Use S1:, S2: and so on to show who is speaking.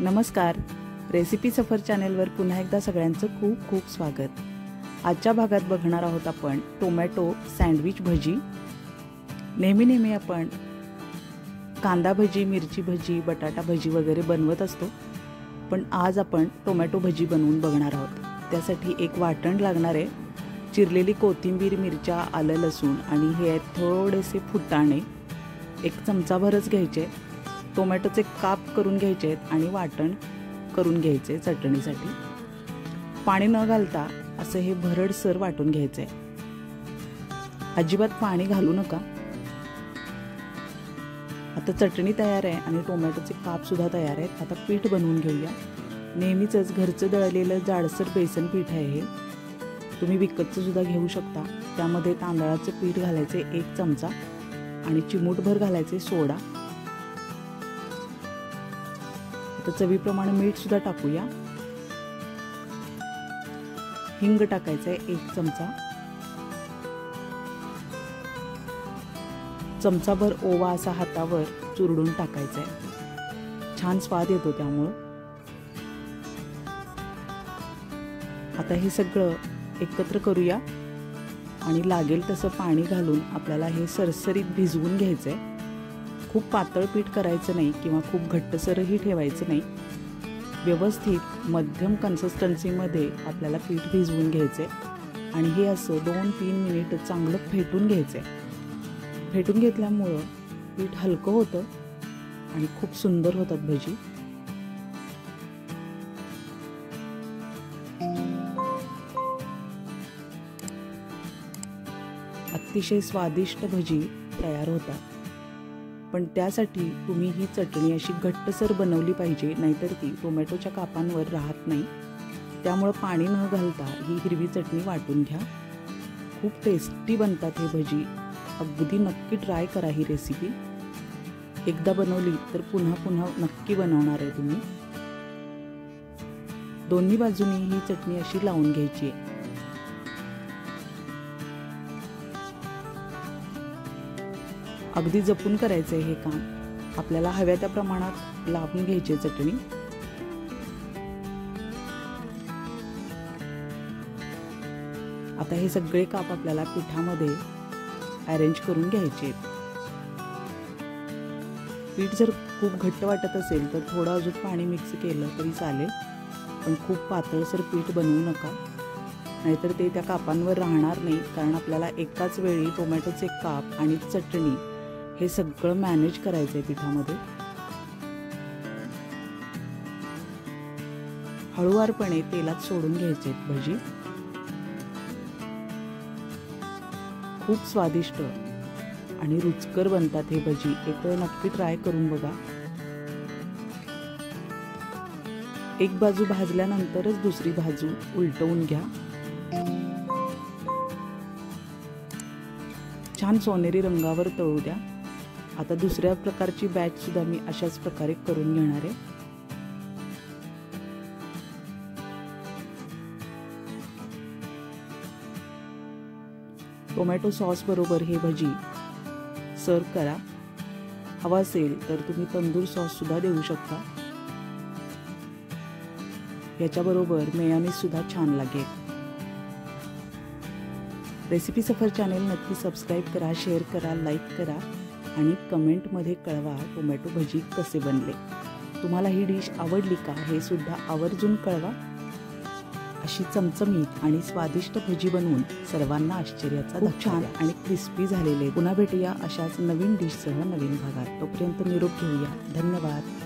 S1: नमस्कार, रेसिपी सफर चॅनेलवर पुन्हा एकदा सगळ्यांचं खूप खूप स्वागत। आजच्या भागात बघणार आहोत आपण टोमॅटो सँडविच भजी। नेहमी आपण कांदा भजी, मिरची भजी, बटाटा भजी वगैरे बनवत असतो, पण आज आपण टोमॅटो भजी बनवून बघणार आहोत। त्यासाठी एक वाटण लागणार आहे। चिरलेली कोथिंबीर, मिरच्या, आलं, लसूण आणि हे थोडेसे फुटाणे एक चमचाभरच घ्यायचे। टोमॅटोचे काप करून घ्यायचे आणि वाटण करून घ्यायचे चटणीसाठी। पाणी न घालता असं हे भरडसर वाटून घ्यायचे, अजिबात पाणी घालू नका। आता चटणी तयार आहे आणि टोमॅटोचे काप सुद्धा तयार आहेत। आता पीठ बनवून घेऊया। नेहमीच घरचं दळलेलं जाडसर बेसन पीठ आहे हे, तुम्ही विकतचं सुद्धा घेऊ शकता। त्यामध्ये तांदळाचं पीठ घालायचे 1 चमचा आणि चिमूटभर घालायचे सोडा। आता चवीप्रमाणे मीठ सुद्धा टाकूया। हिंग टाकायचं आहे 1 चमचा, चमचाभर ओवा असा हातावर चुरडून टाकायचा आहे, छान स्वाद येतो त्यामुळे। आता हे सगळं एकत्र करूया आणि लागेल तसं पाणी घालून आपल्याला हे सरसरीत भिजवून घ्यायचं आहे। खूप पातळ पीठ करायचं नाही किंवा खूप घट्टसरही ठेवायचं नाही, व्यवस्थित मध्यम कन्सिस्टन्सीमध्ये आपल्याला पीठ भिजवून घ्यायचं आहे। आणि हे असं 2-3 मिनिट चांगलं फेटून घ्यायचं आहे। फेटून घेतल्यामुळं पीठ हलकं होतं आणि खूप सुंदर होतात भजी। अतिशय स्वादिष्ट भजी तयार होतात, पण त्यासाठी तुम्ही ही चटणी अशी घट्टसर बनवली पाहिजे, नाहीतर ती टोमॅटोच्या कापांवर राहत नाही। त्यामुळे पाणी न घालता ही हिरवी चटणी वाटून घ्या। खूप टेस्टी बनतात हे भजी, अगदी नक्की ट्राय करा ही रेसिपी। एकदा बनवली तर पुन्हा पुन्हा नक्की बनवणार आहे तुम्ही। दोन्ही बाजूनी ही चटणी अशी लावून घ्यायची आहे। अगदी जपून करायचं आहे हे काम, आपल्याला हव्या त्या प्रमाणात लावून घ्यायची चटणी। आता हे सगळे काप आपल्याला पिठामध्ये अरेंज करून घ्यायचे आहेत। पीठ जर खूप घट्ट वाटत असेल तर थोडं अजून पाणी मिक्स केलं तरी चालेल, पण खूप पातळसर पीठ बनवू नका, नाहीतर ते त्या कापांवर राहणार नाही। कारण आपल्याला एकाच वेळी टोमॅटोचे काप आणि चटणी हे सगळं मॅनेज करायचंय पिठामध्ये। हळूवारपणे तेलात सोडून घ्यायचे भजी। खूप स्वादिष्ट आणि रुचकर बनतात हे भजी, एक वेळ नक्की ट्राय करून बघा। एक बाजू भाजल्यानंतरच दुसरी बाजू उलटवून घ्या। छान सोनेरी रंगावर तळू द्या। आता दुसऱ्या प्रकारची बॅच सुद्धा मी अशाच प्रकारे करून घेणार आहे। टोमॅटो सॉस बरोबर हे भजी सर्व करा। हवा असेल तर तुम्ही तंदूर सॉस सुद्धा देऊ शकता, याच्याबरोबर मेयोनीज सुद्धा छान लागेल। रेसिपी सफर चॅनेल नक्की सबस्क्राईब करा, शेअर करा, लाईक करा आणि कमेंटमध्ये कळवा टोमॅटो भजी कसे बनले। तुम्हाला ही डिश आवडली का हे सुद्धा आवर्जून कळवा। अशी चमचमीत आणि स्वादिष्ट भजी बनवून सर्वांना आश्चर्याचा धक्का द्या। आणि क्रिस्पी झालेले। पुन्हा भेटूया अशाच नवीन डिशसह नवीन भागात। तोपर्यंत निरोप घेऊया। धन्यवाद।